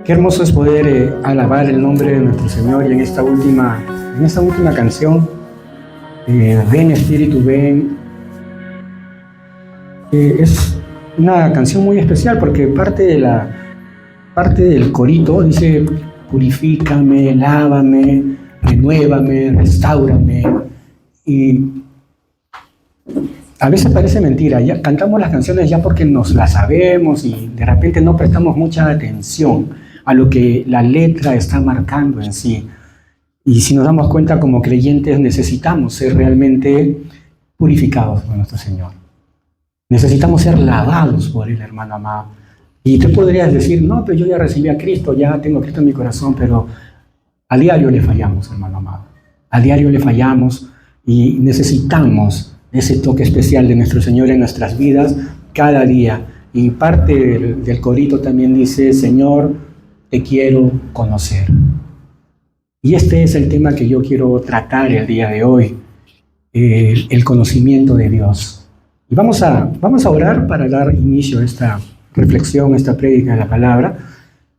Qué hermoso es poder alabar el nombre de nuestro Señor y en esta última canción, Ven Espíritu, ven, es una canción muy especial porque parte del corito dice: purifícame, lávame, renuévame, restáurame. Y a veces parece mentira, ya cantamos las canciones ya porque nos las sabemos y de repente no prestamos mucha atención a lo que la letra está marcando en sí. Y si nos damos cuenta, como creyentes necesitamos ser realmente purificados por nuestro Señor. Necesitamos ser lavados por Él, hermano amado. Y tú podrías decir: no, pero yo ya recibí a Cristo, ya tengo a Cristo en mi corazón, pero a diario le fallamos, hermano amado. A diario le fallamos y necesitamos ese toque especial de nuestro Señor en nuestras vidas cada día. Y parte del corito también dice: Señor, te quiero conocer. Y este es el tema que yo quiero tratar el día de hoy, el conocimiento de Dios. Y vamos a orar para dar inicio a esta reflexión, a esta prédica de la palabra.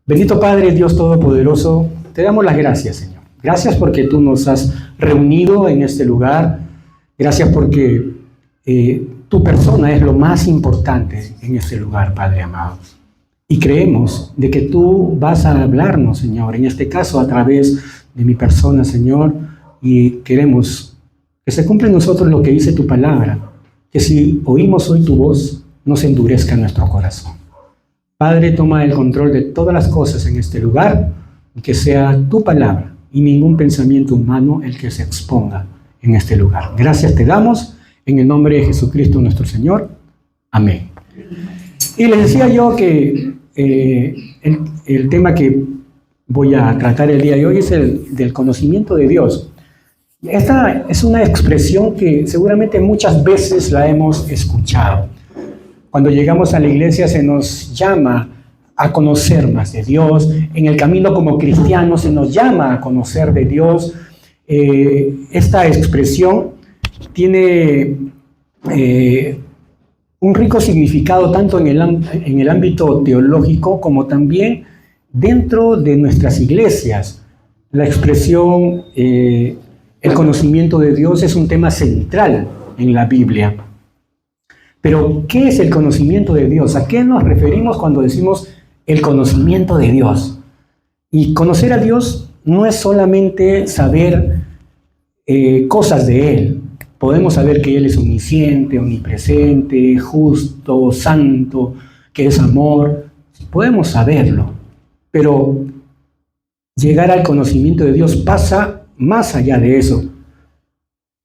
Bendito Padre, Dios Todopoderoso, te damos las gracias, Señor. Gracias porque tú nos has reunido en este lugar. Gracias porque tu persona es lo más importante en este lugar, Padre amado. Y creemos de que tú vas a hablarnos, Señor, en este caso a través de mi persona, Señor, y queremos que se cumpla en nosotros lo que dice tu palabra, que si oímos hoy tu voz, no se endurezca nuestro corazón. Padre, toma el control de todas las cosas en este lugar, y que sea tu palabra y ningún pensamiento humano el que se exponga en este lugar. Gracias te damos, en el nombre de Jesucristo nuestro Señor. Amén. Y les decía yo que el tema que voy a tratar el día de hoy es el del conocimiento de Dios. Esta es una expresión que seguramente muchas veces la hemos escuchado. Cuando llegamos a la iglesia se nos llama a conocer más de Dios. En el camino como cristianos se nos llama a conocer de Dios. Esta expresión tiene un rico significado tanto en el ámbito teológico como también dentro de nuestras iglesias. La expresión el conocimiento de Dios es un tema central en la Biblia. Pero, ¿qué es el conocimiento de Dios? ¿A qué nos referimos cuando decimos el conocimiento de Dios? Y conocer a Dios no es solamente saber cosas de Él. Podemos saber que Él es omnisciente, omnipresente, justo, santo, que es amor. Podemos saberlo, pero llegar al conocimiento de Dios pasa más allá de eso.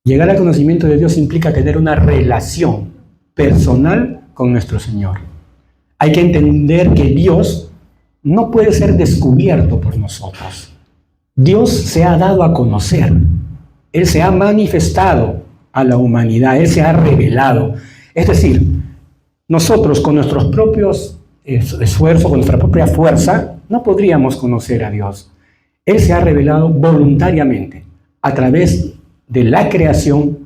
Llegar al conocimiento de Dios implica tener una relación personal con nuestro Señor. Hay que entender que Dios no puede ser descubierto por nosotros. Dios se ha dado a conocer. Él se ha manifestado a la humanidad, Él se ha revelado. Es decir, nosotros con nuestros propios esfuerzos, con nuestra propia fuerza, no podríamos conocer a Dios. Él se ha revelado voluntariamente a través de la creación,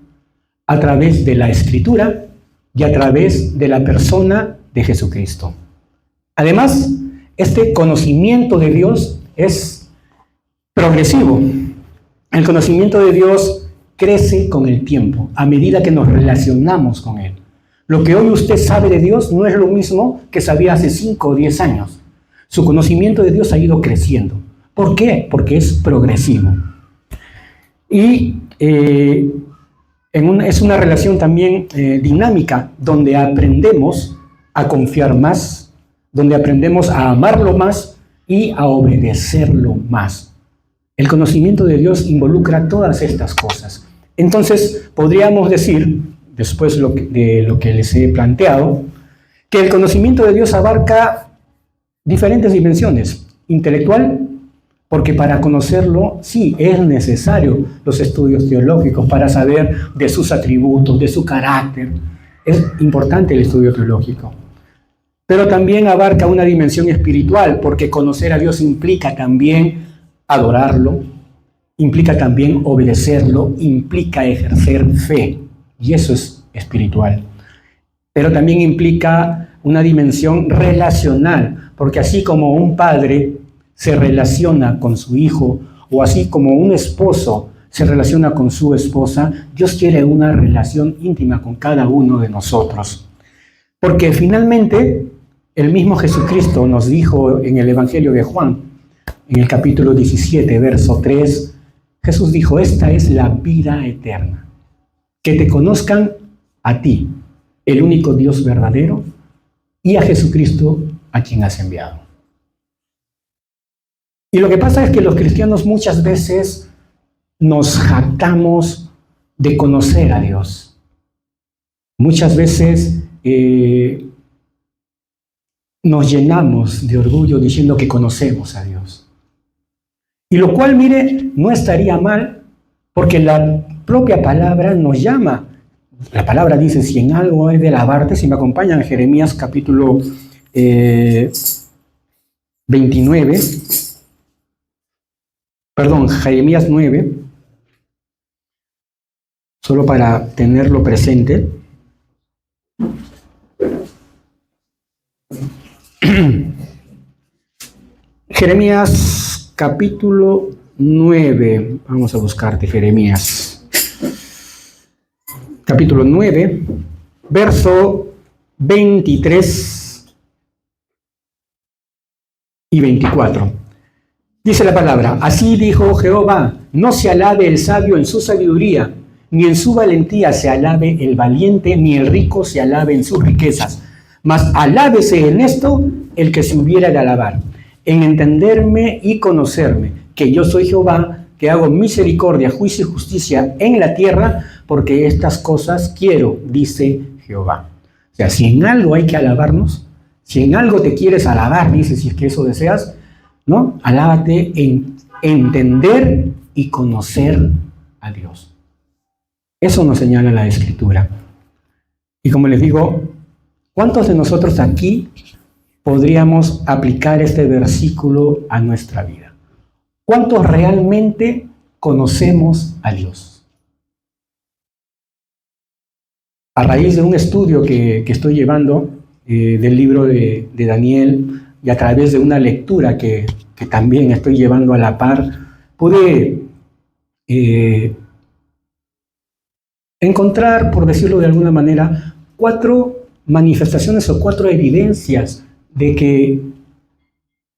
a través de la Escritura y a través de la persona de Jesucristo. Además, este conocimiento de Dios es progresivo. El conocimiento de Dios crece con el tiempo, a medida que nos relacionamos con Él. Lo que hoy usted sabe de Dios no es lo mismo que sabía hace 5 o 10 años. Su conocimiento de Dios ha ido creciendo. ¿Por qué? Porque es progresivo. Y es una relación también dinámica, donde aprendemos a confiar más, donde aprendemos a amarlo más y a obedecerlo más. El conocimiento de Dios involucra todas estas cosas. Entonces, podríamos decir, después de lo que les he planteado, que el conocimiento de Dios abarca diferentes dimensiones. Intelectual, porque para conocerlo, sí, es necesario los estudios teológicos para saber de sus atributos, de su carácter. Es importante el estudio teológico. Pero también abarca una dimensión espiritual, porque conocer a Dios implica también adorarlo, implica también obedecerlo, implica ejercer fe, y eso es espiritual. Pero también implica una dimensión relacional, porque así como un padre se relaciona con su hijo, o así como un esposo se relaciona con su esposa, Dios quiere una relación íntima con cada uno de nosotros. Porque finalmente el mismo Jesucristo nos dijo en el Evangelio de Juan, en el capítulo 17, verso 3, Jesús dijo: esta es la vida eterna, que te conozcan a ti, el único Dios verdadero, y a Jesucristo a quien has enviado. Y lo que pasa es que los cristianos muchas veces nos jactamos de conocer a Dios. Muchas veces nos llenamos de orgullo diciendo que conocemos a Dios. Y lo cual, mire, no estaría mal, porque la propia palabra nos llama. La palabra dice: si en algo he de alabarte, si me acompañan, Jeremías capítulo 29, perdón, Jeremías 9, solo para tenerlo presente. Jeremías capítulo 9, vamos a buscarte Jeremías. Capítulo 9, verso 23 y 24. Dice la palabra: así dijo Jehová, no se alabe el sabio en su sabiduría, ni en su valentía se alabe el valiente, ni el rico se alabe en sus riquezas. Mas alábese en esto el que se hubiera de alabar, en entenderme y conocerme, que yo soy Jehová, que hago misericordia, juicio y justicia en la tierra, porque estas cosas quiero, dice Jehová. O sea, si en algo hay que alabarnos, si en algo te quieres alabar, dice, si es que eso deseas, ¿no? Alábate en entender y conocer a Dios. Eso nos señala la Escritura. Y como les digo, ¿cuántos de nosotros aquí podríamos aplicar este versículo a nuestra vida? ¿Cuántos realmente conocemos a Dios? A raíz de un estudio que estoy llevando del libro de Daniel, y a través de una lectura que también estoy llevando a la par, pude encontrar, por decirlo de alguna manera, 4 manifestaciones o 4 evidencias de que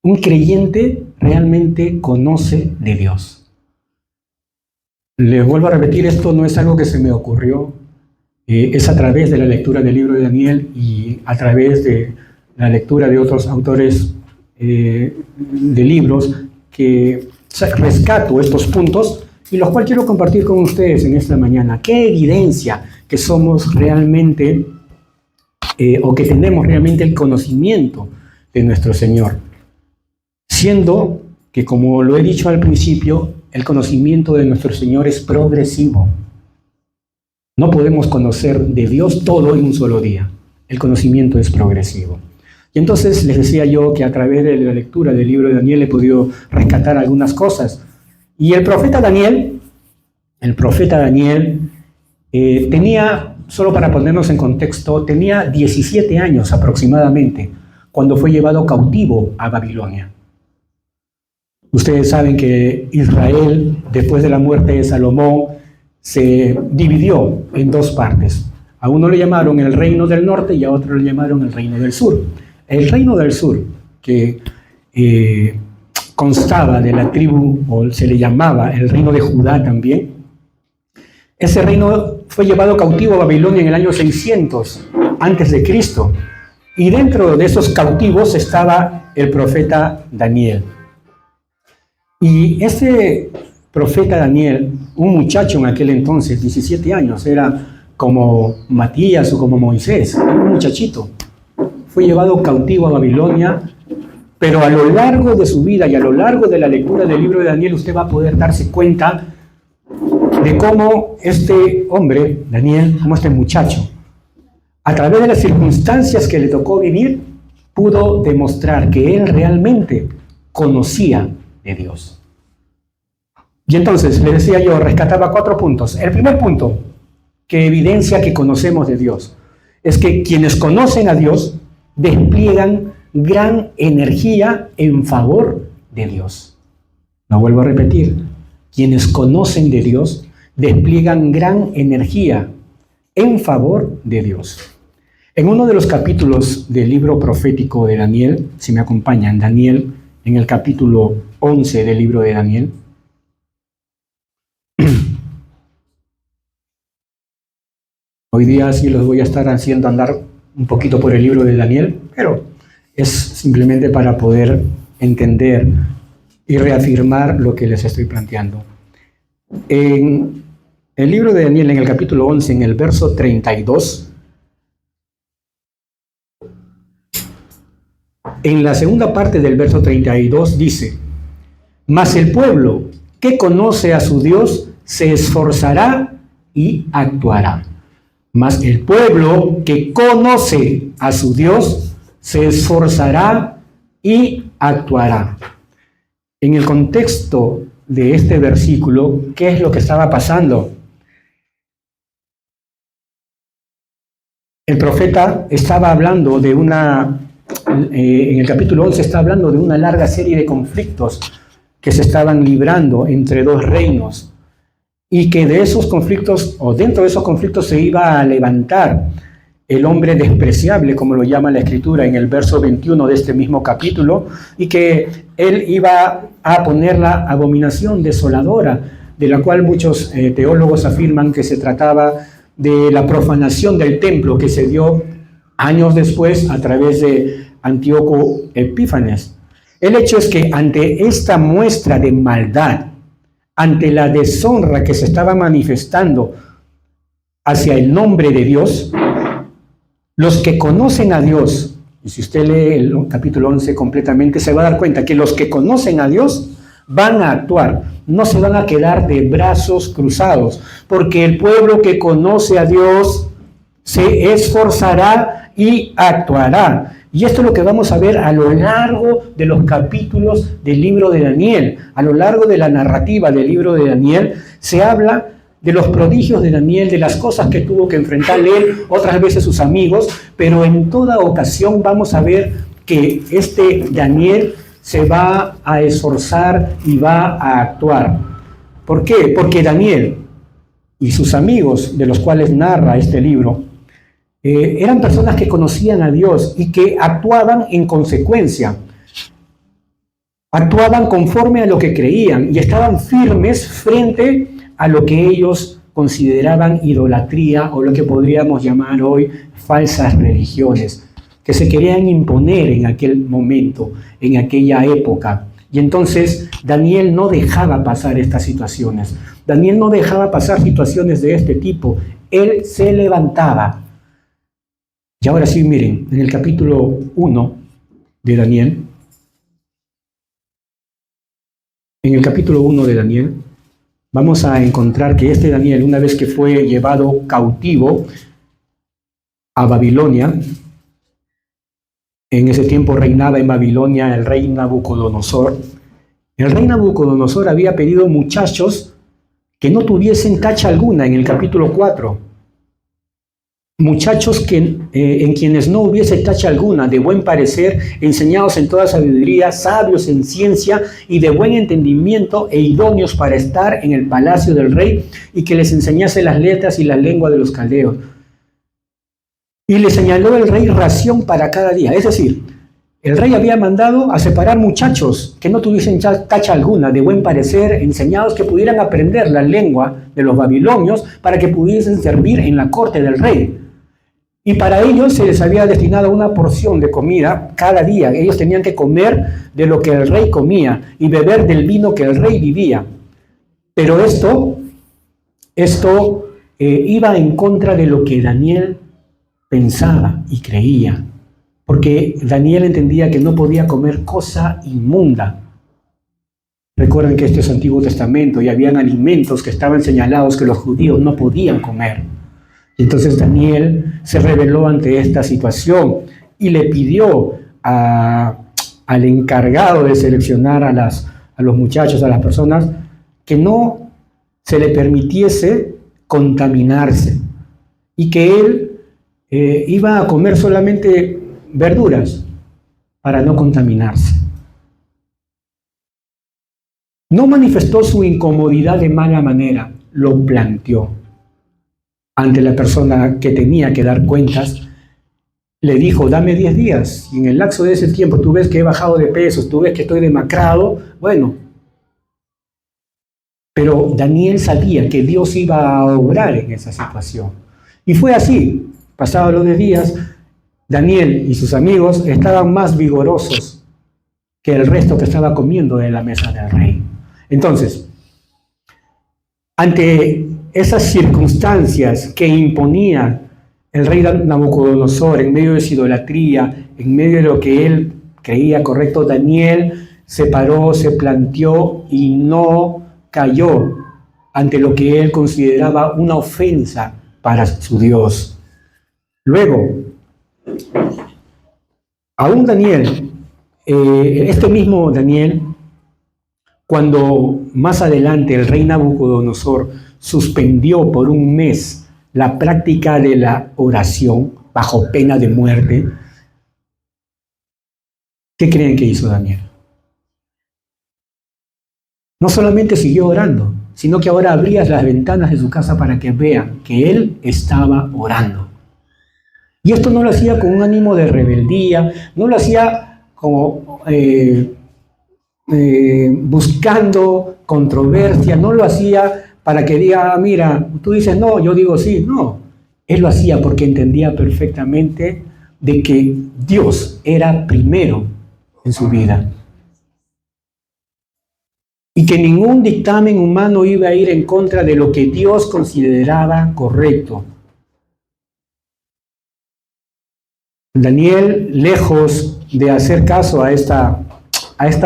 un creyente realmente conoce de Dios. Les vuelvo a repetir, esto no es algo que se me ocurrió, es a través de la lectura del libro de Daniel y a través de la lectura de otros autores de libros que rescato estos puntos y los cuales quiero compartir con ustedes en esta mañana. ¿Qué evidencia que somos realmente o que tenemos realmente el conocimiento de nuestro Señor? Siendo que, como lo he dicho al principio, el conocimiento de nuestro Señor es progresivo. No podemos conocer de Dios todo en un solo día. El conocimiento es progresivo. Y entonces les decía yo que a través de la lectura del libro de Daniel he podido rescatar algunas cosas. Y el profeta Daniel tenía, solo para ponernos en contexto, tenía 17 años aproximadamente cuando fue llevado cautivo a Babilonia. Ustedes saben que Israel, después de la muerte de Salomón, se dividió en 2 partes. A uno le llamaron el reino del norte y a otro le llamaron el reino del sur. El reino del sur, que constaba de la tribu, o se le llamaba el reino de Judá también, ese reino fue llevado cautivo a Babilonia en el año 600 antes de Cristo. Y dentro de esos cautivos estaba el profeta Daniel. Y ese profeta Daniel, un muchacho en aquel entonces, 17 años, era como Matías o como Moisés, un muchachito. Fue llevado cautivo a Babilonia, pero a lo largo de su vida y a lo largo de la lectura del libro de Daniel, usted va a poder darse cuenta de cómo este hombre, Daniel, como este muchacho, a través de las circunstancias que le tocó vivir, pudo demostrar que él realmente conocía de Dios. Y entonces, le decía yo, rescataba 4 puntos. El primer punto que evidencia que conocemos de Dios es que quienes conocen a Dios despliegan gran energía en favor de Dios. Lo vuelvo a repetir, quienes conocen de Dios despliegan gran energía en favor de Dios. En uno de los capítulos del libro profético de Daniel, si me acompañan, Daniel, en el capítulo 11 del libro de Daniel, hoy día sí los voy a estar haciendo andar un poquito por el libro de Daniel, pero es simplemente para poder entender y reafirmar lo que les estoy planteando. En el libro de Daniel, en el capítulo 11, en el verso 32, en la segunda parte del verso 32 dice: mas el pueblo que conoce a su Dios se esforzará y actuará. Mas el pueblo que conoce a su Dios se esforzará y actuará. En el contexto de este versículo, ¿qué es lo que estaba pasando? El profeta estaba hablando de en el capítulo 11 está hablando de una larga serie de conflictos que se estaban librando entre dos reinos, y que de esos conflictos, o dentro de esos conflictos, se iba a levantar el hombre despreciable, como lo llama la Escritura en el verso 21 de este mismo capítulo, y que él iba a poner la abominación desoladora, de la cual muchos teólogos afirman que se trataba de la profanación del templo que se dio años después a través de Antíoco Epífanes. El hecho es que ante esta muestra de maldad, ante la deshonra que se estaba manifestando hacia el nombre de Dios, los que conocen a Dios, y si usted lee el capítulo 11 completamente, se va a dar cuenta que los que conocen a Dios van a actuar, no se van a quedar de brazos cruzados, porque el pueblo que conoce a Dios se esforzará y actuará. Y esto es lo que vamos a ver a lo largo de los capítulos del libro de Daniel. A lo largo de la narrativa del libro de Daniel se habla de los prodigios de Daniel, de las cosas que tuvo que enfrentar él, otras veces sus amigos, pero en toda ocasión vamos a ver que este Daniel se va a esforzar y va a actuar. ¿Por qué? Porque Daniel y sus amigos, de los cuales narra este libro, eran personas que conocían a Dios y que actuaban en consecuencia, actuaban conforme a lo que creían y estaban firmes frente a lo que ellos consideraban idolatría, o lo que podríamos llamar hoy falsas religiones, que se querían imponer en aquel momento, en aquella época. Y entonces Daniel no dejaba pasar estas situaciones. Daniel no dejaba pasar situaciones de este tipo. Él se levantaba. Y ahora sí, miren, en el capítulo 1 de Daniel, vamos a encontrar que este Daniel, una vez que fue llevado cautivo a Babilonia, en ese tiempo reinaba en Babilonia el rey Nabucodonosor. El rey Nabucodonosor había pedido muchachos que no tuviesen tacha alguna en el capítulo 4. Muchachos en quienes no hubiese tacha alguna, de buen parecer, enseñados en toda sabiduría, sabios en ciencia y de buen entendimiento, e idóneos para estar en el palacio del rey, y que les enseñase las letras y la lengua de los caldeos. Y le señaló el rey ración para cada día. Es decir, el rey había mandado a separar muchachos que no tuviesen tacha alguna, de buen parecer, enseñados, que pudieran aprender la lengua de los babilonios para que pudiesen servir en la corte del rey. Y para ellos se les había destinado una porción de comida cada día. Ellos tenían que comer de lo que el rey comía y beber del vino que el rey vivía. Pero esto iba en contra de lo que Daniel pensaba y creía, porque Daniel entendía que no podía comer cosa inmunda. Recuerden que este es Antiguo Testamento y habían alimentos que estaban señalados que los judíos no podían comer. Entonces Daniel se rebeló ante esta situación y le pidió al encargado de seleccionar a los muchachos, a las personas, que no se le permitiese contaminarse y que él iba a comer solamente verduras para no contaminarse. No manifestó su incomodidad de mala manera, lo planteó ante la persona que tenía que dar cuentas. Le dijo, dame 10 días, y en el lapso de ese tiempo tú ves que he bajado de pesos, tú ves que estoy demacrado, bueno. Pero Daniel sabía que Dios iba a obrar en esa situación. Y fue así. Pasados los 10 días, Daniel y sus amigos estaban más vigorosos que el resto que estaba comiendo de la mesa del rey. Entonces, ante esas circunstancias que imponía el rey Nabucodonosor en medio de su idolatría, en medio de lo que él creía correcto, Daniel se paró, se planteó y no cayó ante lo que él consideraba una ofensa para su Dios. Luego, aún Daniel, este mismo Daniel, cuando más adelante el rey Nabucodonosor suspendió por un mes la práctica de la oración bajo pena de muerte, ¿qué creen que hizo Daniel? No solamente siguió orando, sino que ahora abría las ventanas de su casa para que vean que él estaba orando. Y esto no lo hacía con un ánimo de rebeldía, no lo hacía como buscando controversia, no lo hacía para que diga, mira, tú dices no, yo digo sí. No, él lo hacía porque entendía perfectamente de que Dios era primero en su vida. Y que ningún dictamen humano iba a ir en contra de lo que Dios consideraba correcto. Daniel, lejos de hacer caso a esta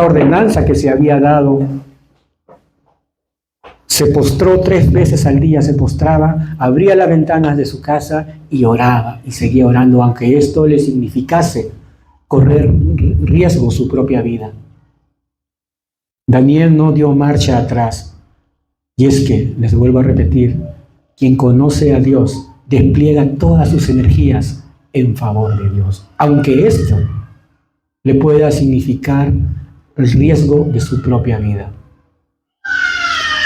ordenanza que se había dado, se postró 3 veces al día, se postraba, abría las ventanas de su casa y oraba, y seguía orando, aunque esto le significase correr riesgo su propia vida. Daniel no dio marcha atrás. Y es que, les vuelvo a repetir, quien conoce a Dios despliega todas sus energías en favor de Dios, aunque esto le pueda significar el riesgo de su propia vida.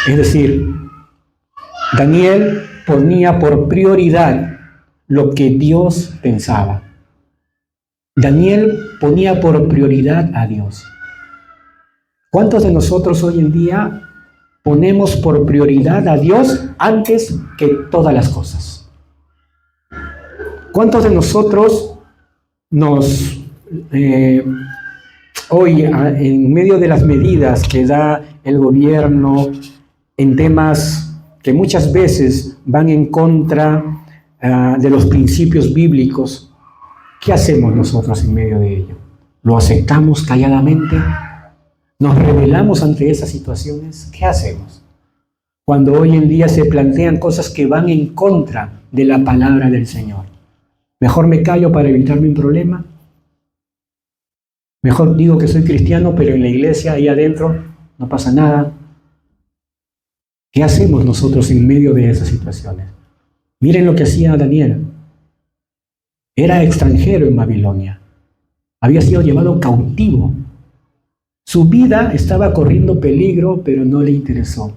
Es decir, Daniel ponía por prioridad lo que Dios pensaba. Daniel ponía por prioridad a Dios. ¿Cuántos de nosotros hoy en día ponemos por prioridad a Dios antes que todas las cosas? ¿Cuántos de nosotros hoy, en medio de las medidas que da el gobierno en temas que muchas veces van en contra de los principios bíblicos, qué hacemos nosotros en medio de ello? ¿Lo aceptamos calladamente? ¿Nos rebelamos ante esas situaciones? ¿Qué hacemos? Cuando hoy en día se plantean cosas que van en contra de la palabra del Señor. ¿Mejor me callo para evitarme un problema? Mejor digo que soy cristiano, pero en la iglesia, ahí adentro, no pasa nada. ¿Qué hacemos nosotros en medio de esas situaciones? Miren lo que hacía Daniel. Era extranjero en Babilonia. Había sido llevado cautivo. Su vida estaba corriendo peligro, pero no le interesó.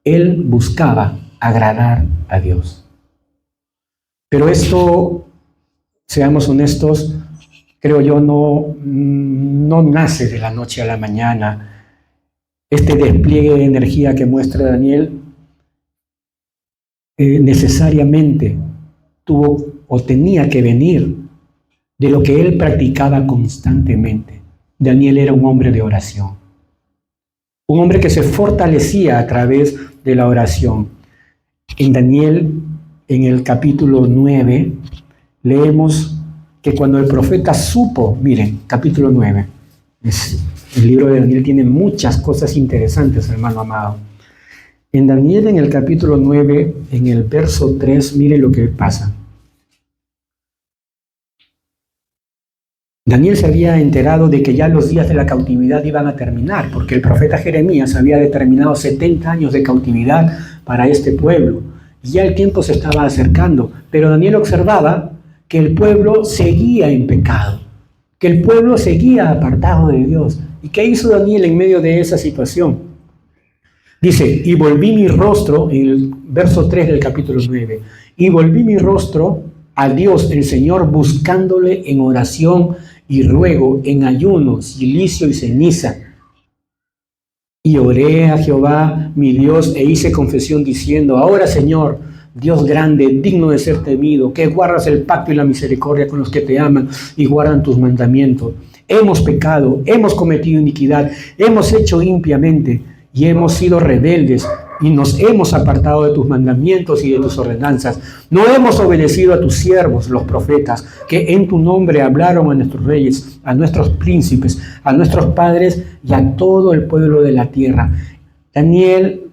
Él buscaba agradar a Dios. Pero esto, seamos honestos, creo yo, no nace de la noche a la mañana. Este despliegue de energía que muestra Daniel necesariamente tuvo o tenía que venir de lo que él practicaba constantemente. Daniel era un hombre de oración, un hombre que se fortalecía a través de la oración. En Daniel, en el capítulo 9, leemos que cuando el profeta supo, miren, capítulo 9, el libro de Daniel tiene muchas cosas interesantes, hermano amado. En Daniel, en el capítulo 9, en el verso 3, miren lo que pasa. Daniel se había enterado de que ya los días de la cautividad iban a terminar, porque el profeta Jeremías había determinado 70 años de cautividad para este pueblo, y ya el tiempo se estaba acercando, pero Daniel observaba que el pueblo seguía en pecado, que el pueblo seguía apartado de Dios. ¿Y qué hizo Daniel en medio de esa situación? Dice, y volví mi rostro, en el verso 3 del capítulo 9, y volví mi rostro a Dios, el Señor, buscándole en oración y ruego, en ayuno, silicio y ceniza. Y oré a Jehová, mi Dios, e hice confesión diciendo, ahora, Señor, Dios grande, digno de ser temido, que guardas el pacto y la misericordia con los que te aman y guardan tus mandamientos. Hemos pecado, hemos cometido iniquidad, hemos hecho impiamente y hemos sido rebeldes y nos hemos apartado de tus mandamientos y de tus ordenanzas. No hemos obedecido a tus siervos, los profetas, que en tu nombre hablaron a nuestros reyes, a nuestros príncipes, a nuestros padres y a todo el pueblo de la tierra. Daniel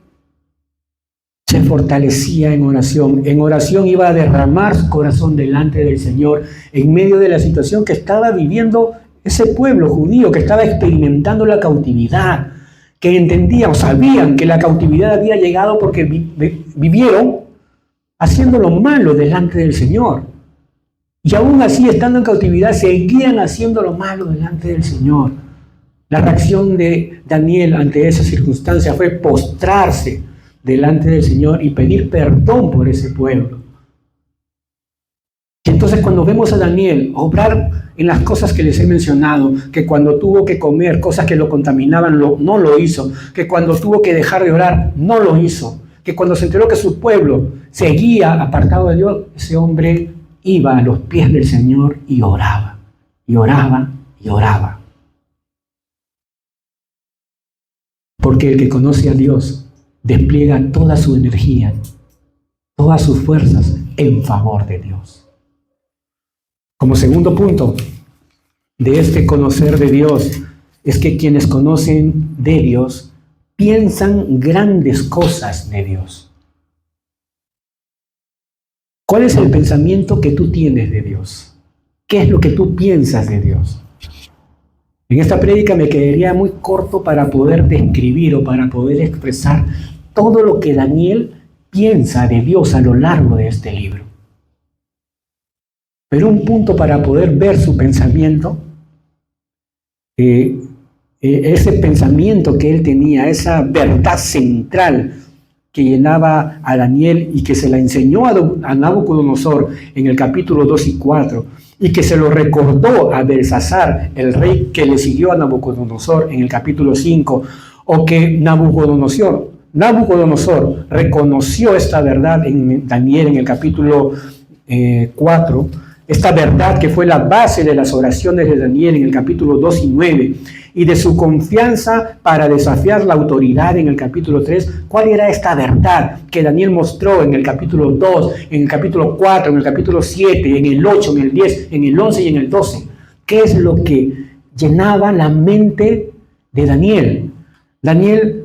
se fortalecía en oración. En oración iba a derramar su corazón delante del Señor en medio de la situación que estaba viviendo ese pueblo judío, que estaba experimentando la cautividad, que entendían o sabían que la cautividad había llegado porque vivieron haciendo lo malo delante del Señor. Y aún así, estando en cautividad, seguían haciendo lo malo delante del Señor. La reacción de Daniel ante esa circunstancia fue postrarse delante del Señor y pedir perdón por ese pueblo. Y entonces cuando vemos a Daniel obrar en las cosas que les he mencionado, que cuando tuvo que comer cosas que lo contaminaban, no lo hizo, que cuando tuvo que dejar de orar, no lo hizo, que cuando se enteró que su pueblo seguía apartado de Dios, ese hombre iba a los pies del Señor y oraba, y oraba, y oraba. Porque el que conoce a Dios despliega toda su energía, todas sus fuerzas en favor de Dios. Como segundo punto de este conocer de Dios, es que quienes conocen de Dios piensan grandes cosas de Dios. ¿Cuál es el pensamiento que tú tienes de Dios? ¿Qué es lo que tú piensas de Dios? En esta prédica me quedaría muy corto para poder describir o para poder expresar todo lo que Daniel piensa de Dios a lo largo de este libro. Pero un punto para poder ver su pensamiento, ese pensamiento que él tenía, esa verdad central que llenaba a Daniel y que se la enseñó a Nabucodonosor en el capítulo 2 y 4, y que se lo recordó a Belsasar, el rey que le siguió a Nabucodonosor en el capítulo 5, o que Nabucodonosor reconoció esta verdad en Daniel en el capítulo 4, esta verdad que fue la base de las oraciones de Daniel en el capítulo 2 y 9, y de su confianza para desafiar la autoridad en el capítulo 3. ¿Cuál era esta verdad que Daniel mostró en el capítulo 2, en el capítulo 4, en el capítulo 7, en el 8, en el 10, en el 11 y en el 12? ¿Qué es lo que llenaba la mente de Daniel? Daniel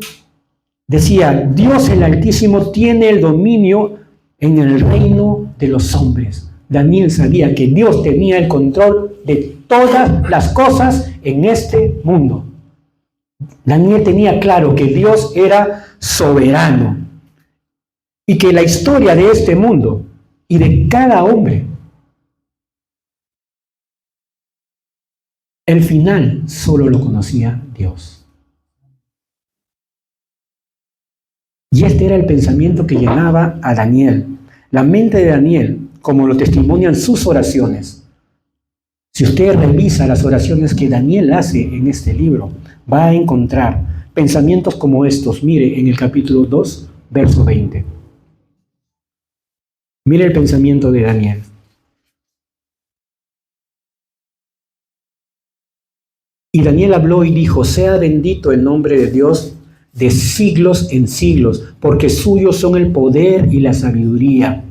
decía, Dios el Altísimo tiene el dominio en el reino de los hombres. Daniel sabía que Dios tenía el control de todas las cosas en este mundo. Daniel tenía claro que Dios era soberano y que la historia de este mundo y de cada hombre, el final solo lo conocía Dios. Y este era el pensamiento que llenaba a Daniel, la mente de Daniel, como lo testimonian sus oraciones. Si usted revisa las oraciones que Daniel hace en este libro, va a encontrar pensamientos como estos. Mire en el capítulo 2, verso 20. Mire el pensamiento de Daniel. Y Daniel habló y dijo, sea bendito el nombre de Dios de siglos en siglos, porque suyos son el poder y la sabiduría.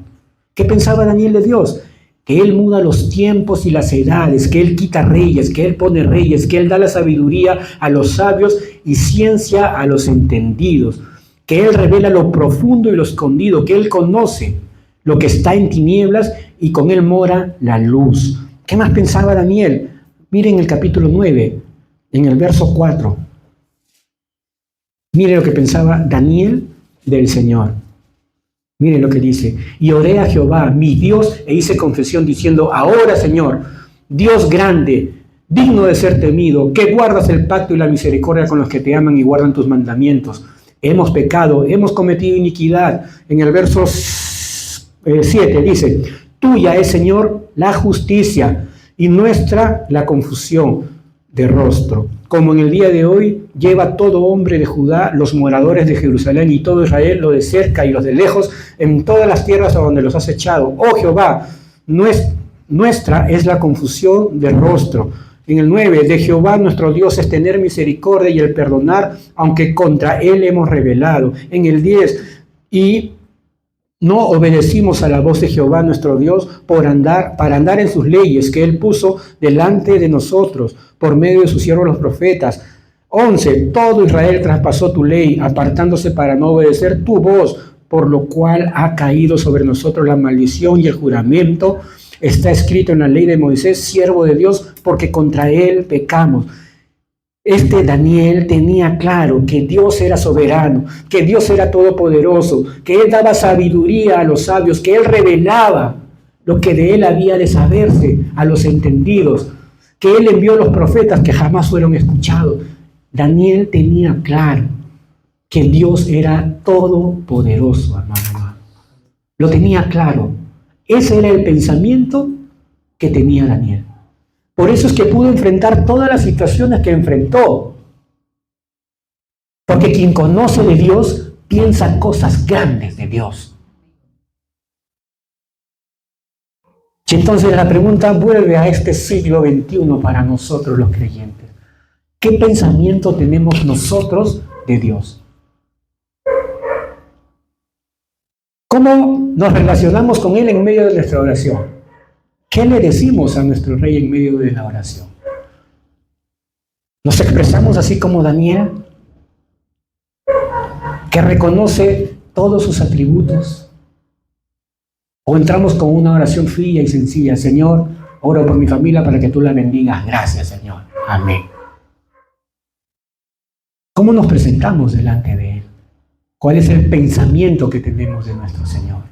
¿Qué pensaba Daniel de Dios? Que Él muda los tiempos y las edades, que Él quita reyes, que Él pone reyes, que Él da la sabiduría a los sabios y ciencia a los entendidos, que Él revela lo profundo y lo escondido, que Él conoce lo que está en tinieblas y con Él mora la luz. ¿Qué más pensaba Daniel? Miren el capítulo 9, en el verso 4. Mire lo que pensaba Daniel del Señor. Mire lo que dice, y oré a Jehová, mi Dios, e hice confesión diciendo, ahora Señor, Dios grande, digno de ser temido, que guardas el pacto y la misericordia con los que te aman y guardan tus mandamientos. hemos pecado, hemos cometido iniquidad. En el verso 7 dice, tuya es, Señor, la justicia y nuestra la confusión de rostro. Como en el día de hoy lleva todo hombre de Judá, los moradores de Jerusalén y todo Israel, los de cerca y los de lejos, en todas las tierras a donde los has echado. Oh Jehová, nuestra es la confusión de rostro. En el 9, de Jehová nuestro Dios es tener misericordia y el perdonar, aunque contra él hemos rebelado. En el 10, y no obedecimos a la voz de Jehová nuestro Dios para andar en sus leyes que él puso delante de nosotros por medio de sus siervos los profetas. 11, todo Israel traspasó tu ley, apartándose para no obedecer tu voz, por lo cual ha caído sobre nosotros la maldición y el juramento. Está escrito en la ley de Moisés, siervo de Dios, porque contra él pecamos. Daniel tenía claro que Dios era soberano, que Dios era todopoderoso, que él daba sabiduría a los sabios, que él revelaba lo que de él había de saberse a los entendidos, que él envió los profetas que jamás fueron escuchados. Daniel tenía claro que Dios era todopoderoso, hermano. Lo tenía claro. Ese era el pensamiento que tenía Daniel. Por eso es que pudo enfrentar todas las situaciones que enfrentó. Porque quien conoce de Dios piensa cosas grandes de Dios. Y entonces la pregunta vuelve a este siglo XXI para nosotros los creyentes. ¿Qué pensamiento tenemos nosotros de Dios? ¿Cómo nos relacionamos con Él en medio de nuestra oración? ¿Qué le decimos a nuestro Rey en medio de la oración? ¿Nos expresamos así como Daniel, que reconoce todos sus atributos? ¿O entramos con una oración fría y sencilla? Señor, oro por mi familia para que tú la bendigas. Gracias, Señor. Amén. ¿Cómo nos presentamos delante de Él? ¿Cuál es el pensamiento que tenemos de nuestro Señor?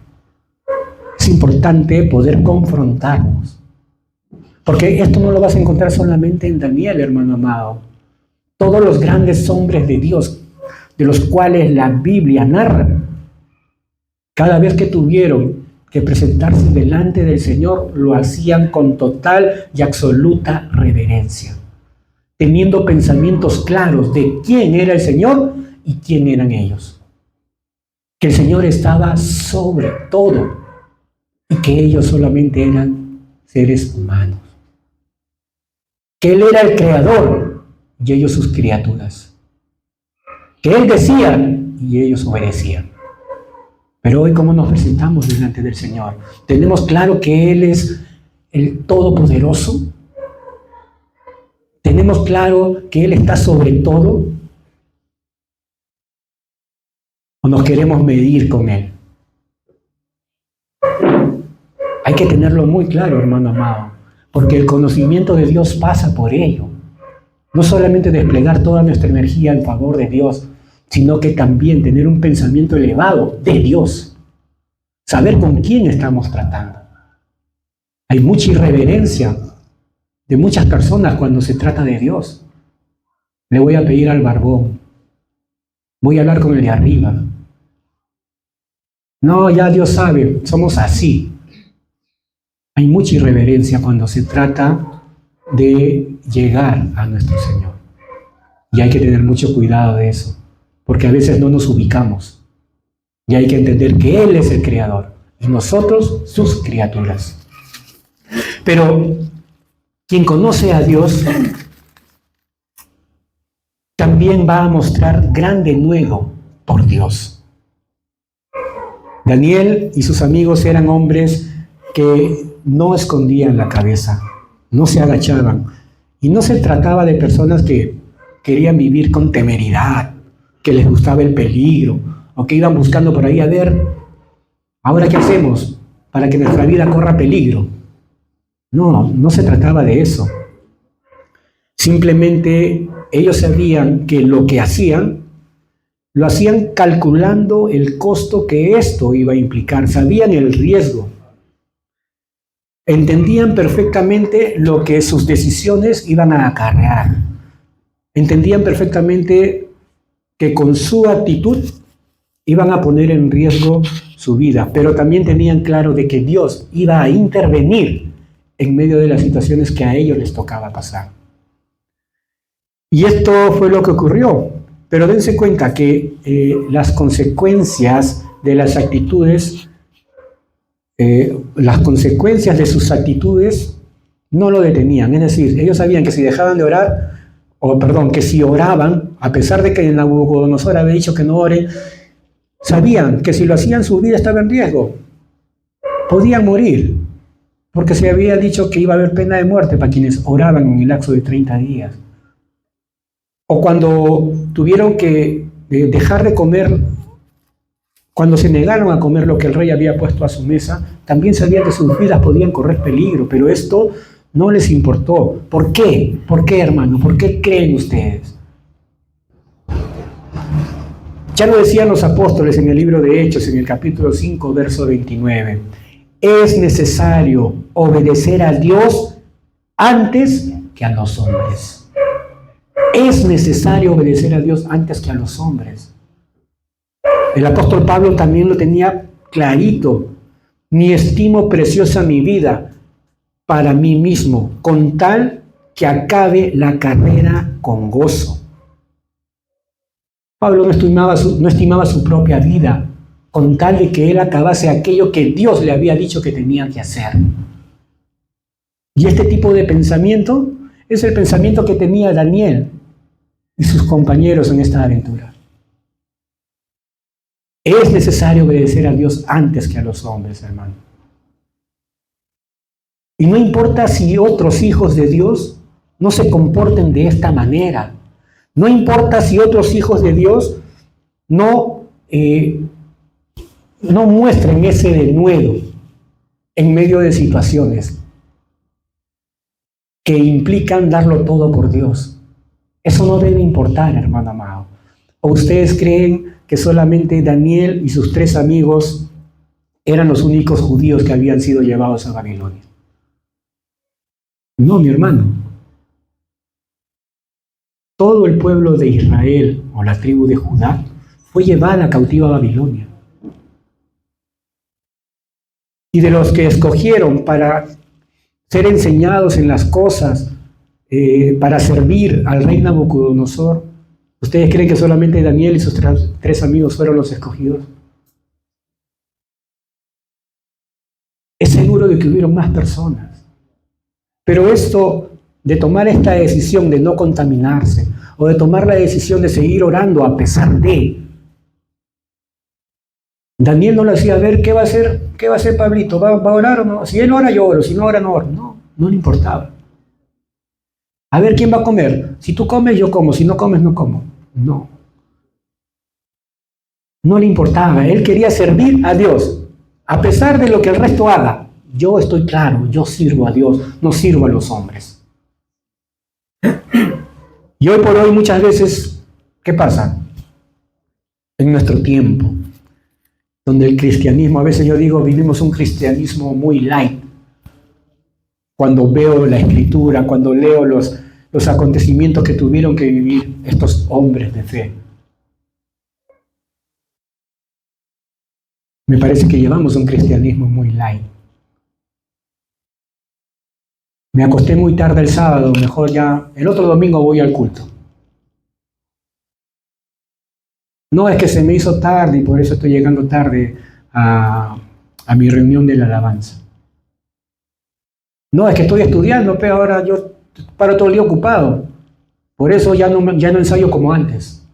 Es importante poder confrontarnos, porque esto no lo vas a encontrar solamente en Daniel, hermano amado. Todos los grandes hombres de Dios, de los cuales la Biblia narra, cada vez que tuvieron que presentarse delante del Señor, lo hacían con total y absoluta reverencia, teniendo pensamientos claros de quién era el Señor y quién eran ellos. Que el Señor estaba sobre todo y que ellos solamente eran seres humanos. Que Él era el creador y ellos sus criaturas. Que Él decía y ellos obedecían. Pero hoy, ¿cómo nos presentamos delante del Señor? ¿Tenemos claro que Él es el Todopoderoso? ¿Tenemos claro que Él está sobre todo? ¿O nos queremos medir con Él? Hay que tenerlo muy claro, hermano amado, porque el conocimiento de Dios pasa por ello. No solamente desplegar toda nuestra energía en favor de Dios, sino que también tener un pensamiento elevado de Dios. Saber con quién estamos tratando. Hay mucha irreverencia de muchas personas cuando se trata de Dios. Le voy a pedir al barbón. Voy a hablar con el de arriba. No, ya Dios sabe, somos así. Hay mucha irreverencia cuando se trata de llegar a nuestro Señor. Y hay que tener mucho cuidado de eso, porque a veces no nos ubicamos. Y hay que entender que Él es el Creador y nosotros sus criaturas. Pero quien conoce a Dios también va a mostrar gran denuedo por Dios. Daniel y sus amigos eran hombres que no escondían la cabeza, no se agachaban. Y no se trataba de personas que querían vivir con temeridad, que les gustaba el peligro, o que iban buscando por ahí a ver, ¿ahora qué hacemos para que nuestra vida corra peligro? No, no se trataba de eso. Simplemente ellos sabían que lo que hacían, lo hacían calculando el costo que esto iba a implicar, sabían el riesgo. Entendían perfectamente lo que sus decisiones iban a acarrear. Entendían perfectamente que con su actitud iban a poner en riesgo su vida, pero también tenían claro de que Dios iba a intervenir en medio de las situaciones que a ellos les tocaba pasar. Y esto fue lo que ocurrió, pero dense cuenta que las consecuencias de las actitudes, las consecuencias de sus actitudes no lo detenían. Es decir, ellos sabían que si dejaban de orar, que si oraban, a pesar de que Nabucodonosor había dicho que no oren, sabían que si lo hacían su vida estaba en riesgo. Podían morir, porque se había dicho que iba a haber pena de muerte para quienes oraban en el lapso de 30 días. O cuando tuvieron que dejar de comer, cuando se negaron a comer lo que el rey había puesto a su mesa, también sabían que sus vidas podían correr peligro, pero esto no les importó. ¿Por qué? ¿Por qué, hermano? ¿Por qué creen ustedes? Ya lo decían los apóstoles en el libro de Hechos, en el capítulo 5, verso 29. Es necesario obedecer a Dios antes que a los hombres. Es necesario obedecer a Dios antes que a los hombres. El apóstol Pablo también lo tenía clarito. Ni estimo preciosa mi vida para mí mismo, con tal que acabe la carrera con gozo. Pablo no estimaba su propia vida, con tal de que él acabase aquello que Dios le había dicho que tenía que hacer. Y este tipo de pensamiento es el pensamiento que tenía Daniel y sus compañeros en esta aventura. Es necesario obedecer a Dios antes que a los hombres, hermano. Y no importa si otros hijos de Dios no se comporten de esta manera. No importa si otros hijos de Dios no muestren ese denuedo en medio de situaciones que implican darlo todo por Dios. Eso no debe importar, hermano amado. ¿O ustedes creen que solamente Daniel y sus 3 amigos eran los únicos judíos que habían sido llevados a Babilonia? No, mi hermano. Todo el pueblo de Israel, o la tribu de Judá, fue llevada cautiva a Babilonia. Y de los que escogieron para ser enseñados en las cosas, para servir al rey Nabucodonosor, ¿ustedes creen que solamente Daniel y sus 3 amigos fueron los escogidos? Es seguro de que hubieron más personas. Pero esto de tomar esta decisión de no contaminarse, o de tomar la decisión de seguir orando a pesar de, Daniel no lo hacía ver. ¿Qué va a hacer Pablito? ¿Va a orar o no? Si él ora, yo oro. Si no ora, no oro. No le importaba. A ver, ¿quién va a comer? Si tú comes, yo como. Si no comes, no como. No le importaba. Él quería servir a Dios. A pesar de lo que el resto haga. Yo estoy claro. Yo sirvo a Dios. No sirvo a los hombres. Y hoy por hoy muchas veces, ¿qué pasa? En nuestro tiempo, donde el cristianismo, a veces yo digo, vivimos un cristianismo muy light. Cuando veo la escritura, cuando leo los acontecimientos que tuvieron que vivir estos hombres de fe. Me parece que llevamos un cristianismo muy light. Me acosté muy tarde el sábado, mejor ya, el otro domingo voy al culto. No es que se me hizo tarde y por eso estoy llegando tarde a mi reunión de la alabanza. No, es que estoy estudiando, pero ahora yo paro todo el día ocupado. Por eso ya no ensayo como antes.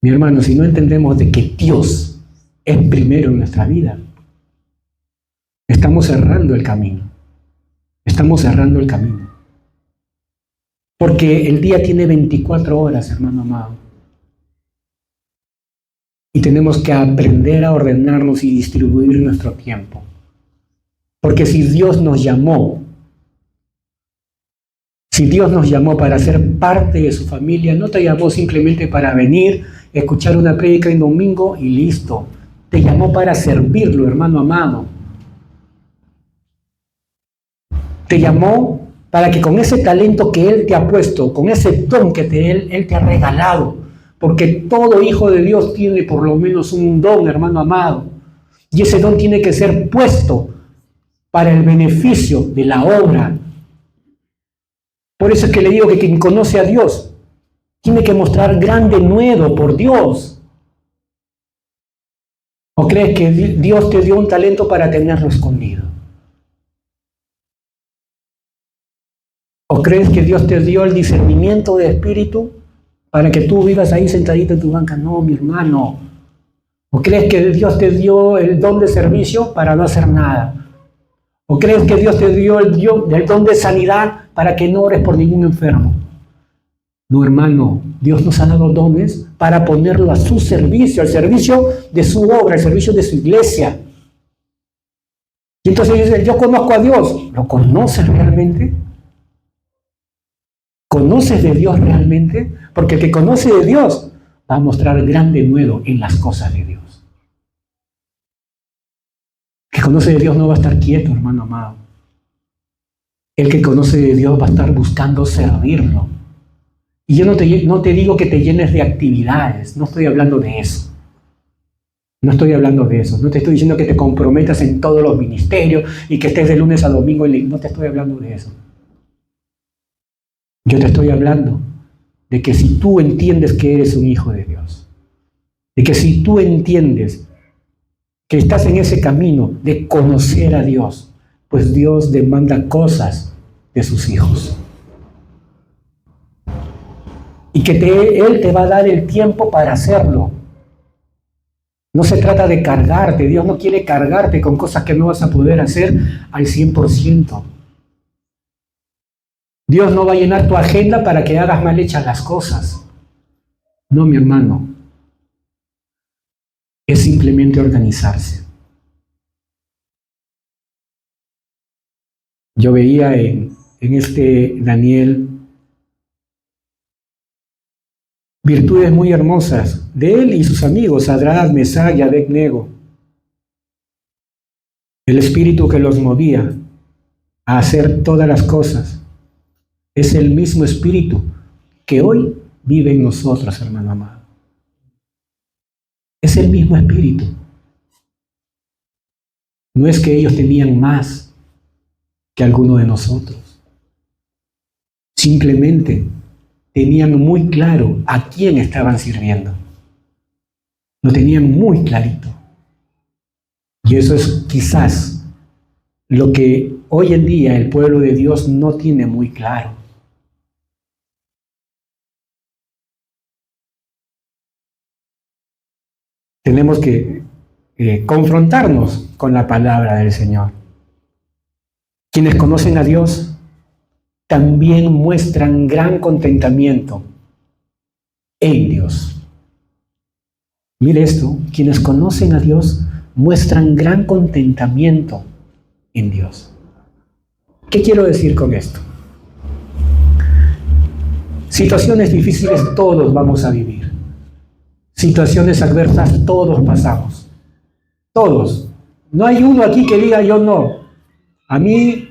Mi hermano, si no entendemos de que Dios es primero en nuestra vida, estamos cerrando el camino. Estamos cerrando el camino. Porque el día tiene 24 horas, hermano amado. Y tenemos que aprender a ordenarnos y distribuir nuestro tiempo. Porque si Dios nos llamó para ser parte de su familia, no te llamó simplemente para venir, escuchar una prédica en domingo y listo. Te llamó para servirlo, hermano amado. Te llamó para que con ese talento que Él te ha puesto, con ese don que Él te ha regalado, Porque todo hijo de Dios tiene por lo menos un don, hermano amado. Y ese don tiene que ser puesto para el beneficio de la obra. Por eso es que le digo que quien conoce a Dios tiene que mostrar gran denuedo por Dios. ¿O crees que Dios te dio un talento para tenerlo escondido? ¿O crees que Dios te dio el discernimiento de espíritu para que tú vivas ahí sentadito en tu banca? No, mi hermano. ¿O crees que Dios te dio el don de servicio para no hacer nada? ¿O crees que Dios te dio el don de sanidad para que no ores por ningún enfermo? No, hermano. Dios nos ha dado dones para ponerlo a su servicio, al servicio de su obra, al servicio de su iglesia. Y entonces dice, yo conozco a Dios. ¿Lo conoces realmente? ¿Conoces de Dios realmente? Porque el que conoce de Dios va a mostrar gran denuedo en las cosas de Dios. El que conoce de Dios no va a estar quieto, hermano amado. El que conoce de Dios va a estar buscando servirlo. Y yo no te digo que te llenes de actividades, no estoy hablando de eso. No estoy hablando de eso, no te estoy diciendo que te comprometas en todos los ministerios y que estés de lunes a domingo, no te estoy hablando de eso. Yo te estoy hablando de que si tú entiendes que eres un hijo de Dios, de que si tú entiendes que estás en ese camino de conocer a Dios, pues Dios demanda cosas de sus hijos. Y que Él te va a dar el tiempo para hacerlo. No se trata de cargarte. Dios no quiere cargarte con cosas que no vas a poder hacer al 100%. Dios no va a llenar tu agenda para que hagas mal hechas las cosas. No, mi hermano. Es simplemente organizarse. Yo veía en este Daniel virtudes muy hermosas de él y sus amigos, Sadrach, Mesach y Abed-nego. El espíritu que los movía a hacer todas las cosas es el mismo espíritu que hoy vive en nosotros, hermano amado. Es el mismo espíritu. No es que ellos tenían más que alguno de nosotros. Simplemente tenían muy claro a quién estaban sirviendo. Lo tenían muy clarito. Y eso es quizás lo que hoy en día el pueblo de Dios no tiene muy claro. Tenemos que confrontarnos con la palabra del Señor. Quienes conocen a Dios también muestran gran contentamiento en Dios. Mire esto, quienes conocen a Dios muestran gran contentamiento en Dios. ¿Qué quiero decir con esto? Situaciones difíciles todos vamos a vivir. Situaciones adversas todos pasamos. Todos. No hay uno aquí que diga yo no. A mí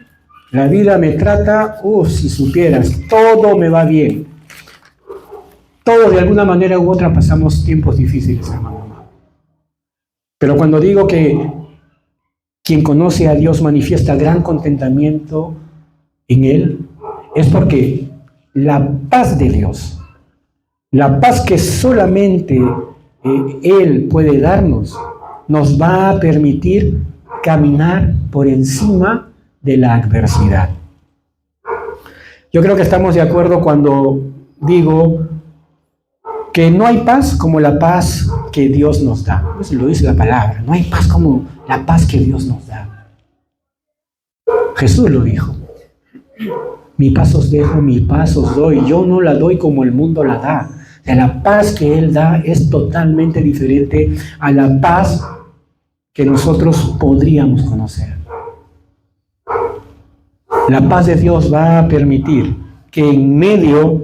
la vida me trata, si supieras, todo me va bien. Todos de alguna manera u otra pasamos tiempos difíciles, hermano. Pero cuando digo que quien conoce a Dios manifiesta gran contentamiento en Él, es porque la paz de Dios, la paz que solamente Él puede darnos, nos va a permitir caminar por encima de la adversidad. Yo creo que estamos de acuerdo cuando digo que no hay paz como la paz que Dios nos da. Eso lo dice la palabra. No hay paz como la paz que Dios nos da. Jesús lo dijo. Mi paz os dejo, mi paz os doy. Yo no la doy como el mundo la da. La paz que Él da es totalmente diferente a la paz que nosotros podríamos conocer. La paz de Dios va a permitir que en medio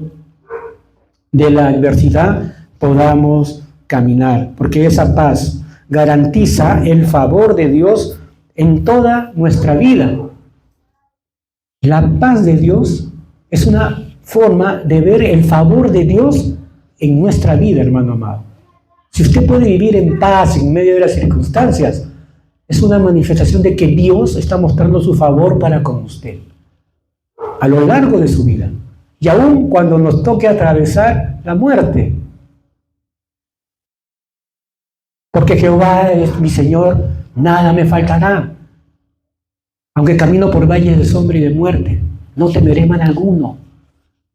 de la adversidad podamos caminar, porque esa paz garantiza el favor de Dios en toda nuestra vida. La paz de Dios es una forma de ver el favor de Dios en nuestra vida, hermano amado. Si usted puede vivir en paz en medio de las circunstancias, es una manifestación de que Dios está mostrando su favor para con usted a lo largo de su vida. Y aún cuando nos toque atravesar la muerte. Porque Jehová es mi Señor, nada me faltará. Aunque camino por valles de sombra y de muerte, no temeré mal alguno.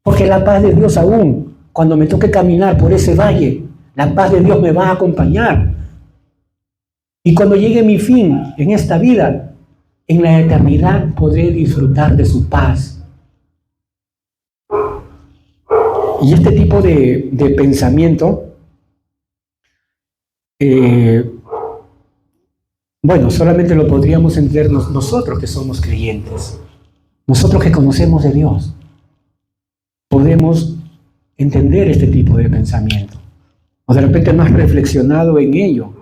Porque la paz de Dios aún, cuando me toque caminar por ese valle, la paz de Dios me va a acompañar. Y cuando llegue mi fin en esta vida, en la eternidad podré disfrutar de su paz. Y este tipo de pensamiento, bueno, solamente lo podríamos entender nosotros que somos creyentes, nosotros que conocemos de Dios. Podemos entender este tipo de pensamiento, o de repente no has reflexionado en ello,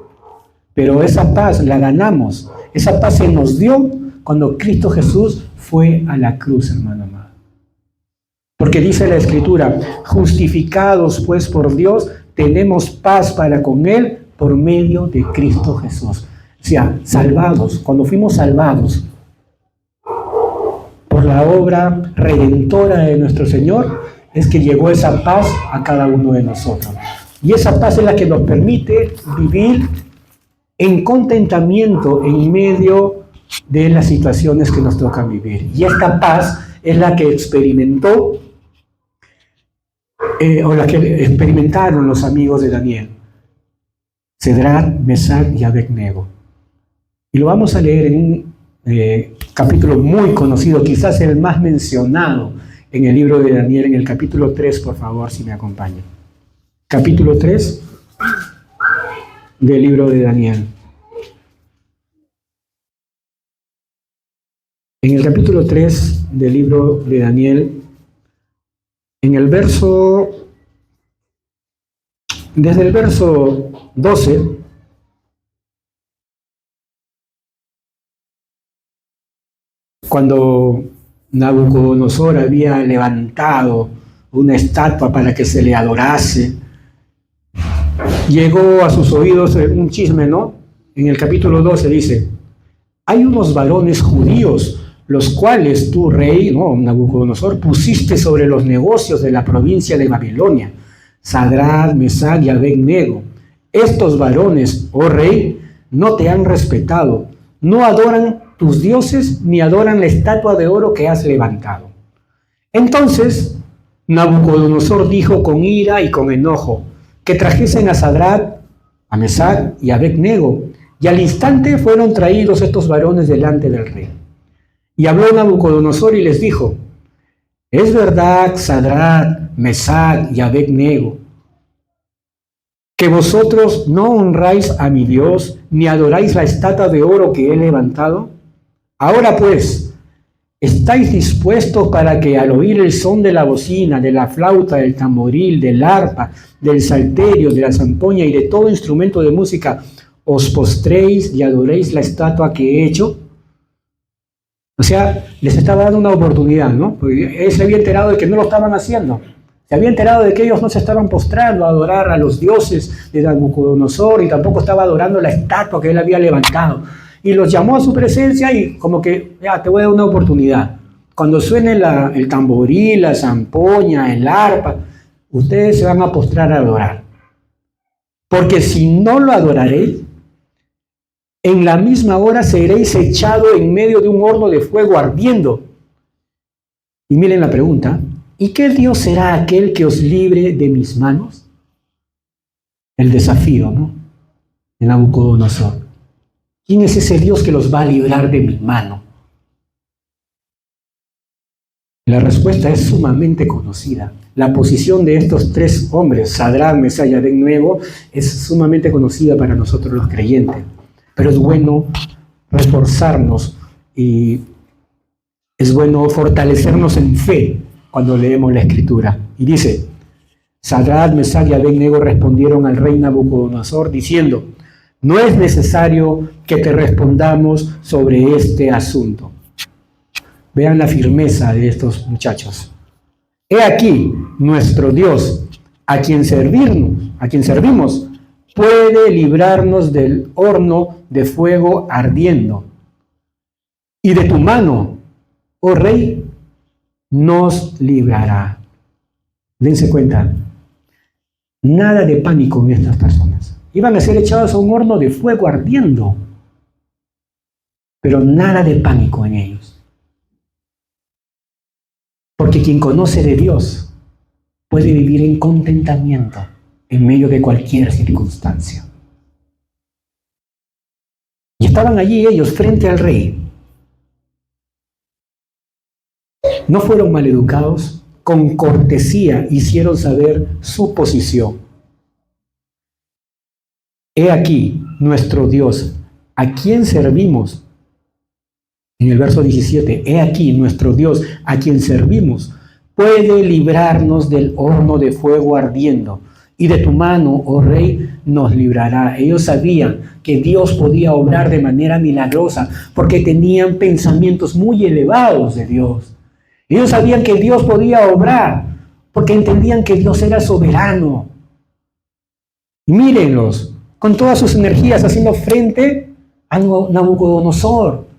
pero esa paz la ganamos, esa paz se nos dio cuando Cristo Jesús fue a la cruz, hermano amado. Porque dice la Escritura, justificados pues por Dios, tenemos paz para con Él por medio de Cristo Jesús. O sea, salvados, cuando fuimos salvados por la obra redentora de nuestro Señor, es que llegó esa paz a cada uno de nosotros. Y esa paz es la que nos permite vivir en contentamiento en medio de las situaciones que nos tocan vivir. Y esta paz es la que experimentó o la que experimentaron los amigos de Daniel, Sadrach, Mesach y Abed-nego. Y lo vamos a leer en un capítulo muy conocido, quizás el más mencionado en el libro de Daniel, en el capítulo 3, por favor, si me acompañan. Capítulo 3 del libro de Daniel. En el capítulo 3 del libro de Daniel, desde el verso 12, cuando Nabucodonosor había levantado una estatua para que se le adorase, llegó a sus oídos un chisme, ¿no? En el capítulo 12 dice, hay unos varones judíos, los cuales tú, rey, ¿no? Nabucodonosor, pusiste sobre los negocios de la provincia de Babilonia, Sadrach, Mesach y Abed-nego. Estos varones, oh rey, no te han respetado, no adoran tus dioses ni adoran la estatua de oro que has levantado. Entonces Nabucodonosor dijo con ira y con enojo que trajesen a Sadrach, a Mesach y a Abed-nego, y al instante fueron traídos estos varones delante del rey. Y habló Nabucodonosor y les dijo, es verdad, Sadrach, Mesach y Abed-nego, que vosotros no honráis a mi Dios, ni adoráis la estatua de oro que he levantado. Ahora pues, ¿estáis dispuestos para que al oír el son de la bocina, de la flauta, del tamboril, del arpa, del salterio, de la zampoña y de todo instrumento de música, os postréis y adoréis la estatua que he hecho? O sea, les estaba dando una oportunidad, ¿no? Porque él se había enterado de que no lo estaban haciendo. Se había enterado de que ellos no se estaban postrando a adorar a los dioses de Nabucodonosor y tampoco estaba adorando la estatua que él había levantado. Y los llamó a su presencia y como que, ya, te voy a dar una oportunidad. Cuando suene el tamboril, la zampoña, el arpa, ustedes se van a postrar a adorar. Porque si no lo adoraréis, en la misma hora seréis echado en medio de un horno de fuego ardiendo. Y miren la pregunta, ¿y qué Dios será aquel que os libre de mis manos? El desafío, ¿no? En Nabucodonosor. ¿Quién es ese Dios que los va a librar de mi mano? La respuesta es sumamente conocida. La posición de estos tres hombres, Sadrach, Mesach y Abed-nego, es sumamente conocida para nosotros los creyentes. Pero es bueno reforzarnos y es bueno fortalecernos en fe cuando leemos la Escritura. Y dice, Sadrach, Mesach y Abed-nego respondieron al rey Nabucodonosor diciendo, no es necesario que te respondamos sobre este asunto. Vean la firmeza de estos muchachos. He aquí, nuestro Dios a quien servimos, puede librarnos del horno de fuego ardiendo. Y de tu mano, oh Rey, nos librará. Dense cuenta, nada de pánico en estas personas. Iban a ser echados a un horno de fuego ardiendo, pero nada de pánico en ellos. Porque quien conoce de Dios puede vivir en contentamiento en medio de cualquier circunstancia. Y estaban allí ellos frente al rey. No fueron maleducados, con cortesía hicieron saber su posición. He aquí nuestro Dios, a quien servimos. En el verso 17, he aquí nuestro Dios, a quien servimos, puede librarnos del horno de fuego ardiendo, y de tu mano, oh Rey, nos librará. Ellos sabían que Dios podía obrar de manera milagrosa, porque tenían pensamientos muy elevados de Dios. Ellos sabían que Dios podía obrar, porque entendían que Dios era soberano. Y mírenlos, con todas sus energías haciendo frente a Nabucodonosor.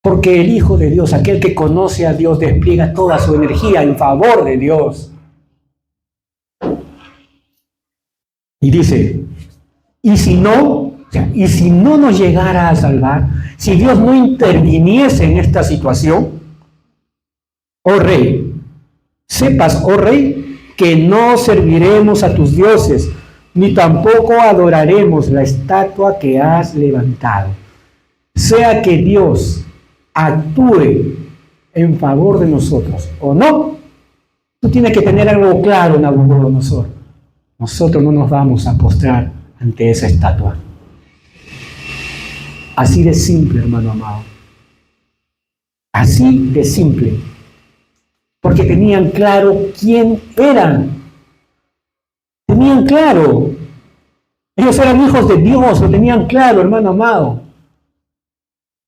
Porque el Hijo de Dios, aquel que conoce a Dios, despliega toda su energía en favor de Dios. Y dice, y si no nos llegara a salvar, si Dios no interviniese en esta situación, oh Rey, sepas, oh Rey, que no serviremos a tus dioses, ni tampoco adoraremos la estatua que has levantado. Sea que Dios actúe en favor de nosotros o no, tú tienes que tener algo claro, Nabucodonosor. Nosotros no nos vamos a postrar ante esa estatua. Así de simple, hermano amado. Así de simple. Porque tenían claro quién eran. Tenían claro. Ellos eran hijos de Dios, lo tenían claro, hermano amado.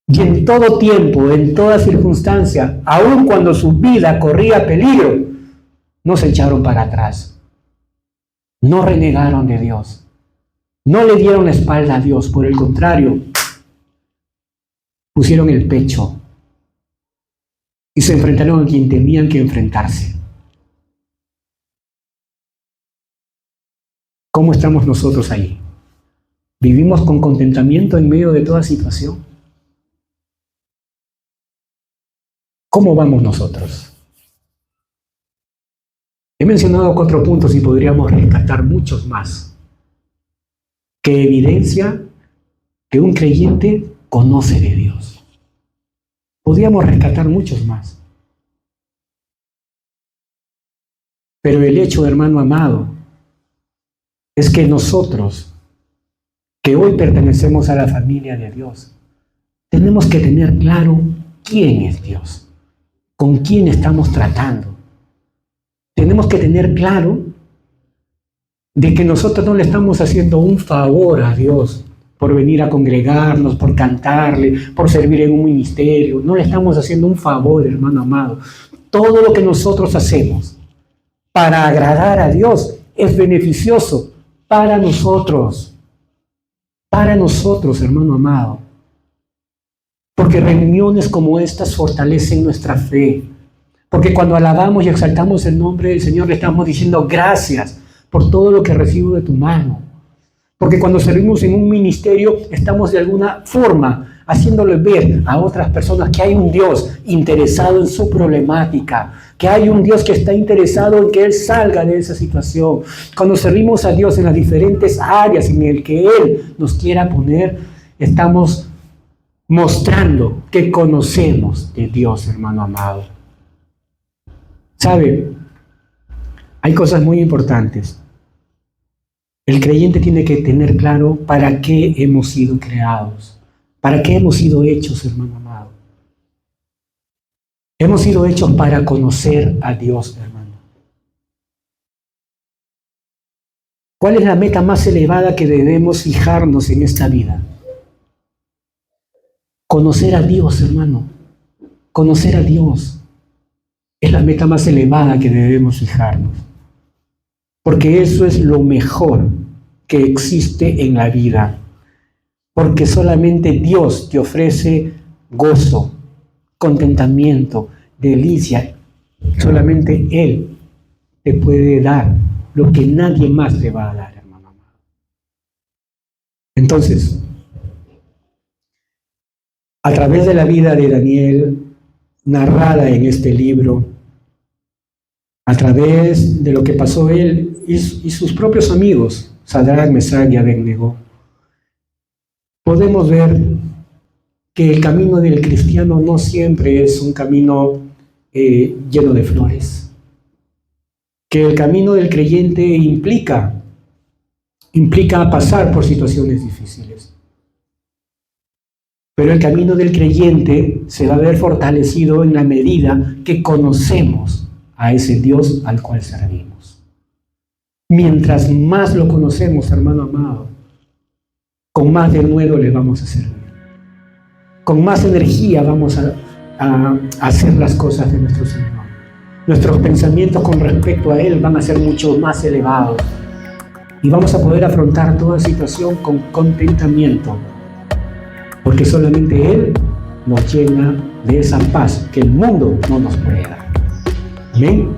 Y en todo tiempo, en toda circunstancia, aun cuando su vida corría peligro, no se echaron para atrás. No renegaron de Dios. No le dieron la espalda a Dios. Por el contrario, pusieron el pecho y se enfrentaron a quien tenían que enfrentarse. ¿Cómo estamos nosotros ahí? ¿Vivimos con contentamiento en medio de toda situación? ¿Cómo vamos nosotros? He mencionado 4 puntos y podríamos rescatar muchos más, que evidencia que un creyente conoce de Dios. Podríamos rescatar muchos más. Pero el hecho, hermano amado, es que nosotros, que hoy pertenecemos a la familia de Dios, tenemos que tener claro quién es Dios, con quién estamos tratando. Tenemos que tener claro de que nosotros no le estamos haciendo un favor a Dios por venir a congregarnos, por cantarle, por servir en un ministerio. No le estamos haciendo un favor, hermano amado. Todo lo que nosotros hacemos para agradar a Dios es beneficioso para nosotros. Para nosotros, hermano amado. Porque reuniones como estas fortalecen nuestra fe. Porque cuando alabamos y exaltamos el nombre del Señor, le estamos diciendo gracias por todo lo que recibo de tu mano. Porque cuando servimos en un ministerio, estamos de alguna forma haciéndole ver a otras personas que hay un Dios interesado en su problemática, que hay un Dios que está interesado en que Él salga de esa situación. Cuando servimos a Dios en las diferentes áreas en las que Él nos quiera poner, estamos mostrando que conocemos de Dios, hermano amado. ¿Sabe? Hay cosas muy importantes. El creyente tiene que tener claro para qué hemos sido creados, para qué hemos sido hechos, hermano amado. Hemos sido hechos para conocer a Dios, hermano. ¿Cuál es la meta más elevada que debemos fijarnos en esta vida? Conocer a Dios, hermano. Conocer a Dios. Es la meta más elevada que debemos fijarnos. porque eso es lo mejor que existe en la vida, porque solamente Dios te ofrece gozo, contentamiento, delicia. Solamente Él te puede dar lo que nadie más te va a dar, hermano amado. Entonces, a través de la vida de Daniel, narrada en este libro, a través de lo que pasó él y sus propios amigos, Sadrach, Mesach y Abednego, podemos ver que el camino del cristiano no siempre es un camino lleno de flores, que el camino del creyente implica pasar por situaciones difíciles. Pero el camino del creyente se va a ver fortalecido en la medida que conocemos a ese Dios al cual servimos. Mientras más lo conocemos, hermano amado, con más denuedo le vamos a servir. Con más energía vamos a hacer las cosas de nuestro Señor. Nuestros pensamientos con respecto a Él van a ser mucho más elevados y vamos a poder afrontar toda situación con contentamiento, porque solamente Él nos llena de esa paz que el mundo no nos puede dar. Amén.